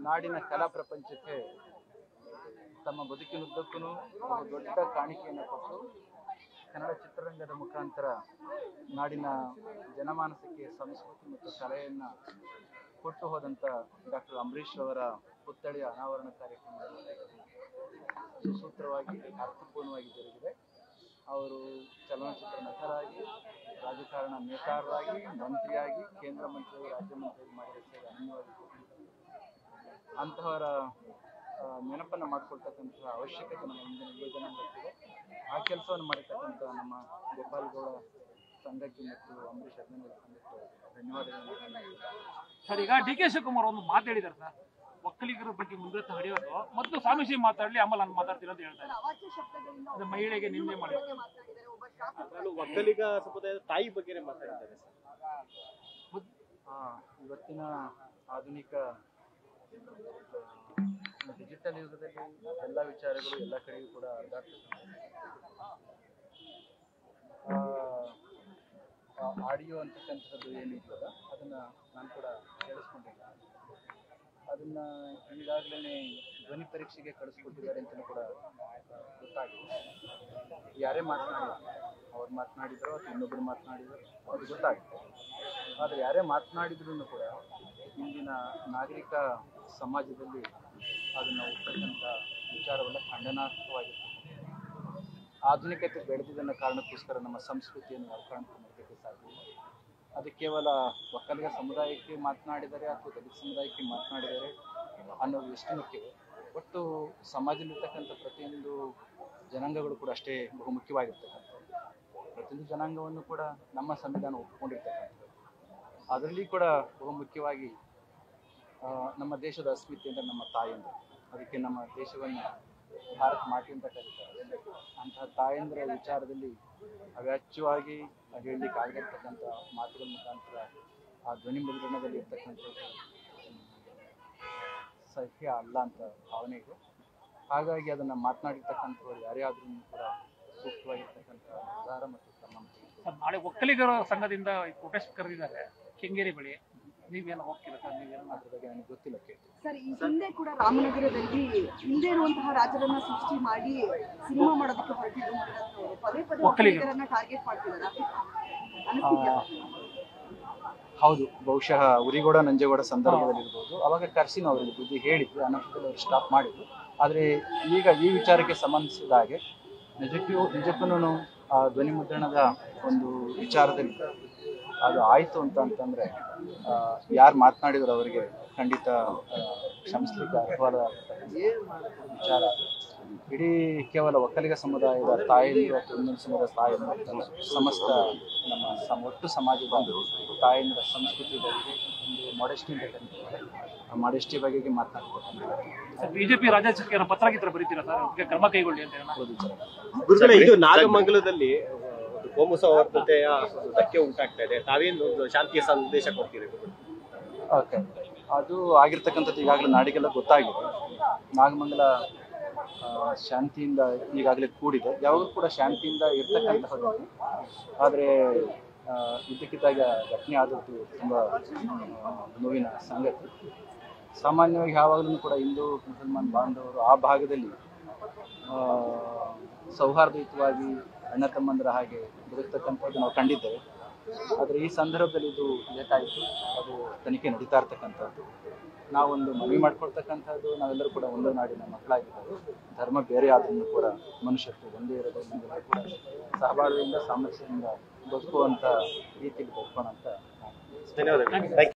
ನಾಡಿನ ಕಲಾ ಪ್ರಪಂಚಕ್ಕೆ ತಮ್ಮ ಬದುಕಿನುದ್ದಕ್ಕೂ ದೊಡ್ಡ ಕಾಣಿಕೆಯನ್ನು ಕೊಟ್ಟು ಕನ್ನಡ ಚಿತ್ರರಂಗದ ಮುಖಾಂತರ ನಾಡಿನ ಜನಮಾನಸಕ್ಕೆ ಸಂಸ್ಕೃತಿ ಮತ್ತು ಕಲೆಯನ್ನು ಕೊಟ್ಟು ಹೋದಂಥ ಡಾಕ್ಟರ್ ಅಂಬರೀಷ್ ಅವರ ಪುತ್ಥಳಿಯ ಅನಾವರಣ ಕಾರ್ಯಕ್ರಮದಲ್ಲಿ ಸುಸೂತ್ರವಾಗಿ ಅರ್ಥಪೂರ್ಣವಾಗಿ ಜರುಗಿದೆ. ಅವರು ಚಲನಚಿತ್ರ ನಟರಾಗಿ, ರಾಜಕಾರಣ ನೇತಾರರಾಗಿ, ಮಂತ್ರಿಯಾಗಿ, ಕೇಂದ್ರ ಮಂತ್ರಿ, ರಾಜ್ಯ ಮಂತ್ರಿ ಮಾಡಿದ ಸೇವೆ ಅನನ್ಯವಾಗಿ ಅಂತಹವರ ನೆನಪನ್ನು ಮಾಡಿಕೊಳ್ತಕ್ಕಂಥ ಅವಶ್ಯಕತೆ ನಮ್ಮ ಮುಂದಿನ ಯುವಜನಾಂಗಕ್ಕಿದೆ. ಆ ಕೆಲಸವನ್ನು ಮಾಡಿರ್ತಕ್ಕಂಥ ನಮ್ಮ ಗೋಪಾಲಗೌಡ ಸಂಘಕ್ಕೆ ಮತ್ತು ಅಂಬರೀಷ್ ಅಭಿನಂದನೆ ಸಂಘಕ್ಕೆ ಧನ್ಯವಾದಗಳನ್ನು. ಸರ್, ಈಗ ಡಿ.ಕೆ. ಶಿವಕುಮಾರ್ ಒಂದು ಮಾತಾಡಿದ್ದಾರೆ ಸರ್, ಒಕ್ಕಲಿಗರ ಬಗ್ಗೆ ಮುಂದುವರೆತ ಹಡಿಯೋದು ಮತ್ತು ಸ್ವಾಮೀಜಿ ಮಾತಾಡಲಿ ಆಮೇಲೆ ನಾನು ಮಾತಾಡ್ತೀನಿ ಅಂತ ಹೇಳ್ತಾರೆ. ಅದು ಮಹಿಳೆಗೆ ನಿನ್ನೆ ಮಾಡಿ ಒಕ್ಕಲಿಗ ಸಮುದಾಯದ ತಾಯಿ ಬಗ್ಗೆ ಮಾತಾಡಿದ್ದಾರೆ ಸರ್. ಇವತ್ತಿನ ಆಧುನಿಕ ಡಿಜಿಟಲ್ ಯುಗದಲ್ಲಿ ಎಲ್ಲ ವಿಚಾರಗಳು ಎಲ್ಲ ಕಡೆಯೂ ಕೂಡ ಆಡಿಯೋ ಅಂತಕ್ಕಂಥದ್ದು ಏನಿದೆಯಲ್ಲ ಅದನ್ನು ನಾನು ಕೂಡ ಕೇಳಿಸ್ಕೊಂಡಿಲ್ಲ. ಅದನ್ನ ಈಗಾಗಲೇ ಧ್ವನಿ ಪರೀಕ್ಷೆಗೆ ಕಳಿಸ್ಕೊಟ್ಟಿದ್ದಾರೆ ಅಂತಲೂ ಕೂಡ ಗೊತ್ತಾಗಿದೆ. ಯಾರೇ ಮಾತನಾಡಿದ್ರು, ಅವ್ರು ಮಾತನಾಡಿದ್ರು ಅಥವಾ ಇನ್ನೊಬ್ಬರು ಮಾತನಾಡಿದ್ರು ಅದು ಗೊತ್ತಾಗುತ್ತೆ. ಆದರೆ ಯಾರೇ ಮಾತನಾಡಿದ್ರೂ ಕೂಡ ಇಂದಿನ ನಾಗರಿಕ ಸಮಾಜದಲ್ಲಿ ಅದನ್ನು ಒಪ್ಪತಕ್ಕಂಥ ವಿಚಾರವೆಲ್ಲ ಖಂಡನಾರ್ಹವಾಗಿರ್ತದೆ. ಆಧುನಿಕತೆ ಬೆಳೆದಿದ್ದನ್ನ ಕಾರಣಕ್ಕೋಸ್ಕರ ನಮ್ಮ ಸಂಸ್ಕೃತಿಯನ್ನು ನಾವು ಕಾಣ್ಕೊಂಡ್ಬರ್ಲಿಕ್ಕೆ ಸಾಧ್ಯ. ಅದು ಕೇವಲ ಒಕ್ಕಲಿಗ ಸಮುದಾಯಕ್ಕೆ ಮಾತನಾಡಿದರೆ ಅಥವಾ ದಲಿತ ಸಮುದಾಯಕ್ಕೆ ಮಾತನಾಡಿದರೆ ಅನ್ನೋದು ಎಷ್ಟು ಮುಖ್ಯವೋ, ಒಟ್ಟು ಸಮಾಜದಲ್ಲಿರ್ತಕ್ಕಂಥ ಪ್ರತಿಯೊಂದು ಜನಾಂಗಗಳು ಕೂಡ ಅಷ್ಟೇ ಬಹುಮುಖ್ಯವಾಗಿರ್ತಕ್ಕಂಥದ್ದು. ಪ್ರತಿಯೊಂದು ಜನಾಂಗವನ್ನು ಕೂಡ ನಮ್ಮ ಸಂವಿಧಾನ ಒಪ್ಪಿಕೊಂಡಿರ್ತಕ್ಕಂಥದ್ದು. ಅದರಲ್ಲಿ ಕೂಡ ಬಹುಮುಖ್ಯವಾಗಿ ನಮ್ಮ ದೇಶದ ಅಸ್ಮಿತೆ ಅಂದರೆ ನಮ್ಮ ತಾಯಂದರು. ಅದಕ್ಕೆ ನಮ್ಮ ದೇಶವನ್ನು ಭಾರತ ಮಾತೆ ಅಂತ ಕರೀತಾರೆ. ಅಂತಹ ತಾಯಂದರ ವಿಚಾರದಲ್ಲಿ ಅವ್ಯಾಚ್ಯವಾಗಿ ಹೇಳಲಿಕ್ಕೆ ಆಗಿರ್ತಕ್ಕಂಥ ಮಾತುಗಳ ಮುಖಾಂತರ ಆ ಧ್ವನಿ ಮುದ್ರಣದಲ್ಲಿ ಇರ್ತಕ್ಕಂಥದ್ದು ಸಹ್ಯ ಅಲ್ಲ ಅಂತ ಭಾವನೆ ಇದೆ. ಹಾಗಾಗಿ ಅದನ್ನು ಮಾತನಾಡಿರ್ತಕ್ಕಂಥವ್ರು ಯಾರೇ ಆದ್ರೂ ಕೂಡ ಸೂಕ್ತವಾಗಿರ್ತಕ್ಕಂಥ ನಿರ್ಧಾರ ಮತ್ತು ಕ್ರಮ. ನಾಳೆ ಒಕ್ಕಲಿಗರ ಸಂಘದಿಂದ ಪ್ರೊಟೆಸ್ಟ್ ಕರೆದಿದ್ದಾರೆ ಕೆಂಗೇರಿ ಬಳಿ. ನೀವೇನು ಹೋಗ್ತೀರಾ ಸರ್? ನೀವೇನು ಅದ್ರ ಬಗ್ಗೆ ನನಗೆ ಗೊತ್ತಿಲ್ಲ. ಸರ್, ಈ ಹಿಂದೆ ಕೂಡ ರಾಮನಗರದಲ್ಲಿ ಇಲ್ಲದೆ ಇರುವಂತಹ ರಾಜರನ್ನ ಸೃಷ್ಟಿ ಮಾಡಿ ಸಿನಿಮಾ ಮಾಡೋದಕ್ಕೆ ಹೊರಟಿದ್ದು ಪದೇ ಪದೇ ಒಕ್ಕಲಿಗರನ್ನ ಟಾರ್ಗೆಟ್ ಮಾಡ್ತಿದ್ದಾರೆ. ಹೌದು, ಬಹುಶಃ ಉರಿಗೌಡ ನಂಜೇಗೌಡ ಸಂದರ್ಭದಲ್ಲಿ ಇರ್ಬೋದು. ಅವಾಗ ಕರ್ಸಿ ನಾವು ಅವರಿಗೆ ಬುದ್ಧಿ ಹೇಳಿದ್ವಿ, ಅನಂತದಲ್ಲಿ ಅವರು ಸ್ಟಾಪ್ ಮಾಡಿದ್ರು. ಆದರೆ ಈಗ ಈ ವಿಚಾರಕ್ಕೆ ಸಂಬಂಧಿಸಿದ ಹಾಗೆ ನಿಜಕ್ಕೂ ಧ್ವನಿ ಮುದ್ರಣದ ಒಂದು ವಿಚಾರದಲ್ಲಿ ಅದು ಆಯಿತು ಅಂತಂದರೆ ಯಾರು ಮಾತನಾಡಿದ್ರು ಅವರಿಗೆ ಖಂಡಿತ ಕ್ಷಮಿಸ್ಲಿಕ್ಕೆ ಅರ್ಹವಾದ ವಿಚಾರ. ಇಡೀ ಕೇವಲ ಒಕ್ಕಲಿಗ ಸಮುದಾಯದ ತಾಯಂದಿರು ಅಥವಾ ಇನ್ನೊಂದು ಸಮುದಾಯದ ತಾಯಂದಿರು ಸಮಸ್ತ ನಮ್ಮ ಒಟ್ಟು ಸಮಾಜದ ತಾಯಂದಿರ ಸಂಸ್ಕೃತಿ ಬಗ್ಗೆ ಒಂದು ಮಾಡೆಸ್ಟಿ ಅಂತ ಕರೀತಾರೆ. ಆ ಮಾಡೆಸ್ಟಿ ಬಗೆಗೆ ಮಾತನಾಡ್ತಾರೆ. ಬಿಜೆಪಿ ರಾಜ್ಯಾಧ್ಯಕ್ಷರ ಪತ್ರ ಬರೀತೀರಾ ಸರ್, ಕ್ರಮ ಕೈಗೊಳ್ಳಿ ಅಂತ? ಇದು ನಾಗಮಂಗಲದಲ್ಲಿ ಕೋಮು ಸೌಹಾರ್ದತೆಯ ಧಕ್ಕೆ ಉಂಟಾಗ್ತಾ ಇದೆ. ತಾವೇನು ಶಾಂತಿಯ ಸಂದೇಶ ಕೊಡ್ತೀರಿ? ಓಕೆ, ಅದು ಆಗಿರ್ತಕ್ಕಂಥದ್ದು ಈಗಾಗಲೇ ನಾಡಿಗೆಲ್ಲ ಗೊತ್ತಾಗಿದೆ. ನಾಗಮಂಗಲ ಶಾಂತಿಯಿಂದ ಈಗಾಗಲೇ ಕೂಡಿದೆ, ಯಾವಾಗಲೂ ಕೂಡ ಶಾಂತಿಯಿಂದ ಇರ್ತಕ್ಕಂಥದ್ದು. ಆದರೆ ಇದ್ದಕ್ಕಿದ್ದಾಗ ಘಟನೆ ಆದದ್ದು ತುಂಬ ನೋವಿನ ಸಂಗತಿ. ಸಾಮಾನ್ಯವಾಗಿ ಯಾವಾಗಲೂ ಕೂಡ ಹಿಂದೂ ಮುಸಲ್ಮಾನ್ ಬಾಂಧವರು ಆ ಭಾಗದಲ್ಲಿ ಸೌಹಾರ್ದಯುತವಾಗಿ ಅಣ್ಣ ತಮ್ಮಂದರ ಹಾಗೆ ಬದುಕ್ತಕ್ಕಂಥದ್ದು ನಾವು ಕಂಡಿದ್ದೇವೆ. ಆದರೆ ಈ ಸಂದರ್ಭದಲ್ಲಿ ಇದು ಲೇಟಾಯಿತು. ಅದು ತನಿಖೆ ನಡೀತಾ ಇರ್ತಕ್ಕಂಥದ್ದು. ನಾವೊಂದು ಮನವಿ ಮಾಡ್ಕೊಳ್ತಕ್ಕಂಥದ್ದು, ನಾವೆಲ್ಲರೂ ಕೂಡ ಒಂದೇ ನಾಡಿನ ಮಕ್ಕಳಾಗಿರೋದು. ಧರ್ಮ ಬೇರೆ ಆದ್ರೂ ಕೂಡ ಮನುಷ್ಯತ್ವ ಒಂದೇ ಇರೋದು. ನಮ್ಮೆಲ್ಲರೂ ಕೂಡ ಸಹಬಾಳ್ವೆಯಿಂದ ಸಾಮರಸ್ಯದಿಂದ ಬದುಕುವಂಥ ರೀತಿಯಲ್ಲಿ ಬದುಕೋಣ ಅಂತ. ಧನ್ಯವಾದಗಳು.